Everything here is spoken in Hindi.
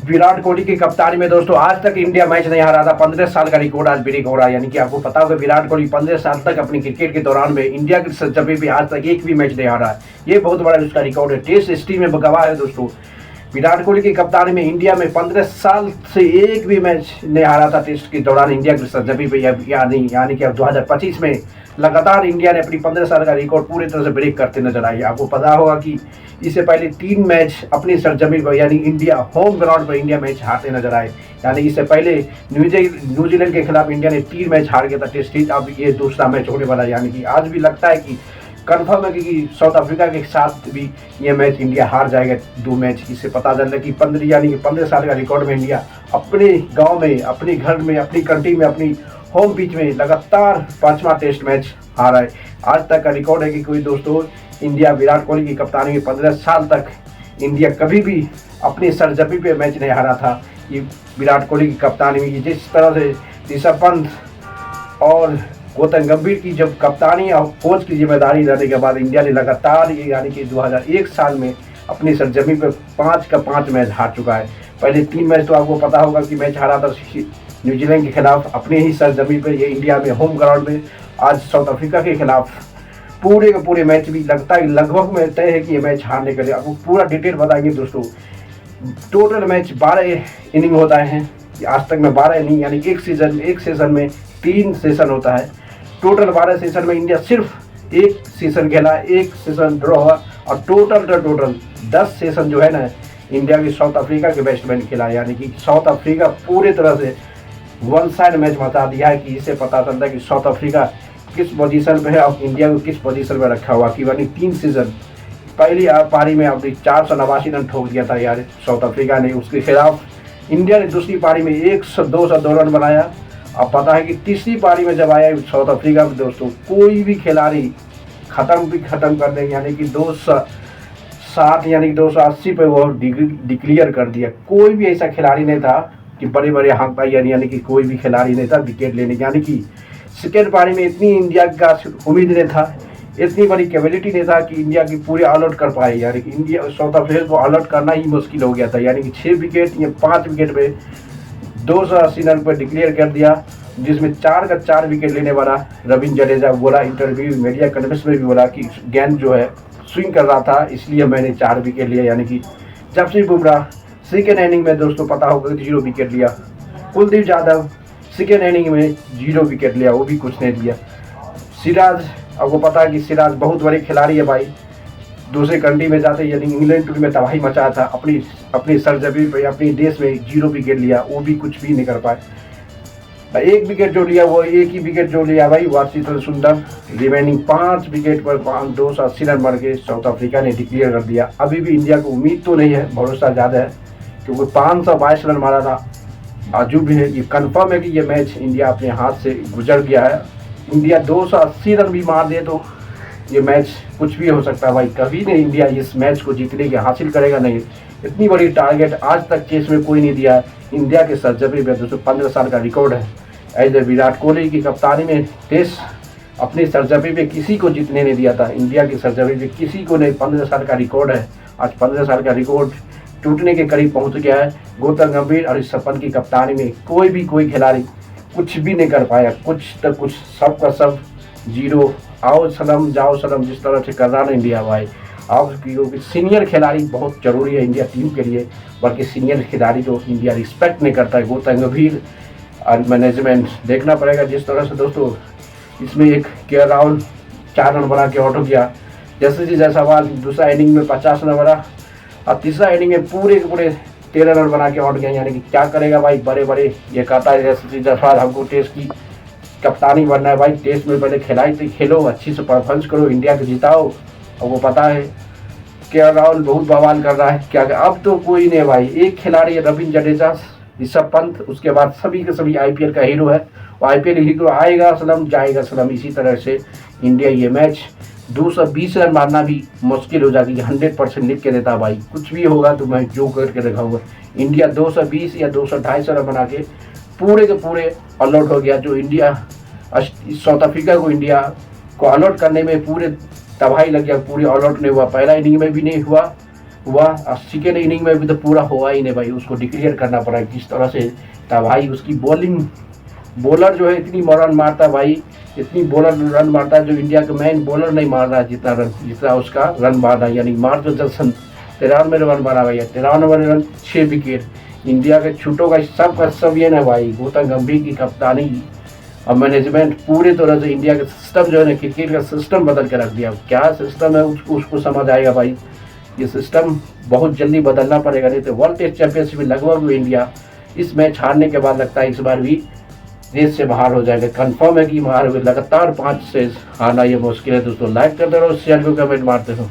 विराट कोहली की कप्तानी में दोस्तों आज तक इंडिया मैच नहीं हारा था। 15 साल का रिकॉर्ड आज ब्रेक हो रहा है। यानी कि आपको पता होगा विराट कोहली 15 साल तक अपनी क्रिकेट के दौरान में इंडिया की सरजमी पे आज तक एक भी मैच नहीं हारा है। ये बहुत बड़ा उसका रिकॉर्ड है, टेस्ट हिस्ट्री में गवाह है दोस्तों। विराट कोहली की कप्तानी में इंडिया में 15 साल से एक भी मैच नहीं हारा था टेस्ट के दौरान इंडिया की सरजमी पे। यानी कि अब 2025 में लगातार इंडिया ने अपनी 15 साल का रिकॉर्ड पूरी तरह से ब्रेक करते नजर आई। आपको पता होगा कि इससे पहले 3 मैच अपनी सरजमी पर यानी इंडिया होम ग्राउंड पर इंडिया मैच हारते नजर आए। यानी इससे पहले न्यूजीलैंड के खिलाफ इंडिया ने 3 मैच हार गया था टेस्ट सीरीज। अब ये दूसरा मैच होने वाला है। यानी कि आज भी लगता है कि कन्फर्म है कि साउथ अफ्रीका के साथ भी ये मैच इंडिया हार जाएगा 2 मैच। इससे पता चल रहा है कि 15 साल का रिकॉर्ड में इंडिया अपने गांव में, अपने घर में, अपनी कंट्री में, अपनी होम पिच में लगातार 5वां टेस्ट मैच हारा है। आज तक का रिकॉर्ड है कि कोई दोस्तों इंडिया विराट कोहली की कप्तानी में 15 साल तक इंडिया कभी भी अपनी सरजमी पे मैच नहीं हारा था। ये विराट कोहली की कप्तानी में जिस तरह से ऋषभ पंत और गौतम गंभीर की जब कप्तानी और कोच की जिम्मेदारी रहने के बाद इंडिया ने लगातार यानी कि 2001 साल में अपनी सरजमी पे 5 का 5 मैच हार चुका है। पहले 3 मैच तो आपको पता होगा कि मैच हारा था न्यूजीलैंड के खिलाफ अपने ही सरजमी पे, ये इंडिया में होम ग्राउंड में। आज साउथ अफ्रीका के खिलाफ पूरे के पूरे मैच भी लगता है लगभग में तय है कि ये मैच हारने के लिए। आपको पूरा डिटेल बताएंगे दोस्तों। टोटल मैच 12 इनिंग होता है। आज तक में 12 इनिंग यानी एक सेशन में 3 सेशन होता है। टोटल 12 सेशन में इंडिया सिर्फ एक सेशन खेला, एक सेशन ड्रॉ हुआ और टोटल 10 सेशन जो है ना इंडिया की साउथ अफ्रीका के बैट्समैन खेला। यानी कि साउथ अफ्रीका पूरी तरह से वन साइड मैच बता दिया है कि इससे पता चलता है कि साउथ अफ्रीका किस पोजीशन पे है और इंडिया को किस पोजीशन में रखा हुआ। कि यानी 3 सीजन पहली पारी में अपनी 489 रन ठोक दिया था यार साउथ अफ्रीका ने। उसके खिलाफ इंडिया ने दूसरी पारी में 102 रन बनाया। अब पता है कि तीसरी पारी में जब आया साउथ अफ्रीका में दोस्तों कोई भी खिलाड़ी खत्म कर देंगे। यानी कि 260 यानी कि 280 पे वो डिक्लेयर कर दिया। कोई भी ऐसा खिलाड़ी नहीं था कि बड़े हाथ पाई यानी कि कोई भी खिलाड़ी नहीं था विकेट लेने। यानी कि सेकेंड पारी में इतनी इंडिया का उम्मीद नहीं था, इतनी बड़ी कैपेबिलिटी नहीं था कि इंडिया की पूरे ऑल आउट कर पाए। यानी कि इंडिया साउथ अफ्रीका को ऑल आउट करना ही मुश्किल हो गया था। यानी कि 6 विकेट या 5 विकेट पे 280 रन पर डिक्लेयर कर दिया, जिसमें 4 का 4 विकेट लेने वाला रविंद्र जडेजा बोला इंटरव्यू मीडिया कॉन्फ्रेंस में भी बोला कि गेंद जो है स्विंग कर रहा था इसलिए मैंने 4 विकेट लिया। यानी कि जसप्रीत बुमराह सेकेंड इनिंग में दोस्तों पता होगा 0 विकेट लिया। कुलदीप यादव सेकेंड इनिंग में 0 विकेट लिया, वो भी कुछ नहीं दिया। सिराज आपको पता है कि सिराज बहुत बड़े खिलाड़ी है भाई। दूसरे कंट्री में जाते यानी इंग्लैंड टूर में तबाही मचाया था, अपनी सरजमी पे अपने देश में 0 विकेट लिया, वो भी कुछ भी नहीं कर पाए। एक विकेट जो लिया वो एक ही विकेट जो लिया भाई वाशिंगटन सुंदर। रिमेनिंग 5 विकेट पर 280 रन मार के साउथ अफ्रीका ने डिक्लेयर कर दिया। अभी भी इंडिया को उम्मीद तो नहीं है, भरोसा ज़्यादा है क्योंकि 522 रन मारा था। आजू भी है ये कन्फर्म है कि ये मैच इंडिया अपने हाथ से गुजर गया है। इंडिया 280 रन भी मार दे तो ये मैच कुछ भी हो सकता है भाई। कभी नहीं इंडिया इस मैच को जीतने के हासिल करेगा नहीं। इतनी बड़ी टारगेट आज तक चेस में कोई नहीं दिया है। इंडिया के सरजमी में 215 साल का रिकॉर्ड है। एज ए विराट कोहली की कप्तानी में टेस्ट अपनी सरजमी पे किसी को जीतने नहीं दिया था। इंडिया की सरजमी पे किसी को नहीं। 15 साल का रिकॉर्ड है। आज 15 साल का रिकॉर्ड टूटने के करीब पहुंच गया है। गौतम गंभीर और ऋषभ पंत की कप्तानी में कोई खिलाड़ी कुछ भी नहीं कर पाया। कुछ तो कुछ सब का सब 0 आओ सलाम जाओ सलाम जिस तरह से कर रहा ना इंडिया भाई। अब क्योंकि सीनियर खिलाड़ी बहुत जरूरी है इंडिया टीम के लिए, बल्कि सीनियर खिलाड़ी को इंडिया रिस्पेक्ट नहीं करता है। गौतम गंभीर और मैनेजमेंट देखना पड़ेगा जिस तरह से दोस्तों इसमें एक के राहुल 4 रन बना के आउट हो गया। जैसे जायसवाल दूसरा इनिंग में 50 रन बना और तीसरा इनिंग में पूरे 13 रन बना के आउट गया। यानी कि क्या करेगा भाई, बड़े ये कहता है जैसे जायसवाल हमको टेस्ट की कप्तानी बनना है भाई। टेस्ट में पहले खिलाई तो खेलो, अच्छी से परफॉर्मेंस करो, इंडिया को जिताओ। और वो पता है के राहुल बहुत बवाल कर रहा है क्या। अब तो कोई नहीं भाई, एक खिलाड़ी है रविंद्र जडेजा, ऋषभ पंत, उसके बाद सभी के सभी आईपीएल का हीरो है। वो आईपीएल हीरो आएगा सलम जाएगा सलम। इसी तरह से इंडिया ये मैच 220 रन मारना भी मुश्किल हो जाती है। 100% लिख के देता भाई, कुछ भी होगा तो मैं जो करके दिखाऊंगा। इंडिया 220 या 228 रन बना के पूरे के पूरे ऑल आउट हो गया। जो इंडिया साउथ अफ्रीका को इंडिया को ऑल आउट करने में पूरे तबाही लग गया, पूरे ऑल आउट नहीं हुआ। पहला इनिंग में भी नहीं हुआ हुआ और सेकेंड इनिंग में भी तो पूरा हुआ ही नहीं भाई, उसको डिक्लेयर करना पड़ा किस तरह से था भाई। उसकी बॉलर जो है इतनी रन मारता है भाई, इतनी बॉलर रन मारता है जो इंडिया का मेन बॉलर नहीं मार रहा है जितना उसका रन मारना है। यानी मार जो 93 रन मारा भाई, 93 रन 6 विकेट। इंडिया के छूटों का सब ये ना भाई, गौतम गंभीर की कप्तानी और मैनेजमेंट पूरी तरह से इंडिया का सिस्टम जो है ना, क्रिकेट का सिस्टम बदल के रख दिया। क्या सिस्टम है उसको समझ आएगा भाई। ये सिस्टम बहुत जल्दी बदलना पड़ेगा, नहीं तो वर्ल्ड टेस्ट चैंपियनशिप में लगभग इंडिया इस मैच हारने के बाद लगता है इस बार भी रेस से बाहर हो जाएगा। कंफर्म है कि लगातार 5 से हारना ये मुश्किल है। दोस्तों लाइक करते रहो, शेयर को कमेंट मारते रहो।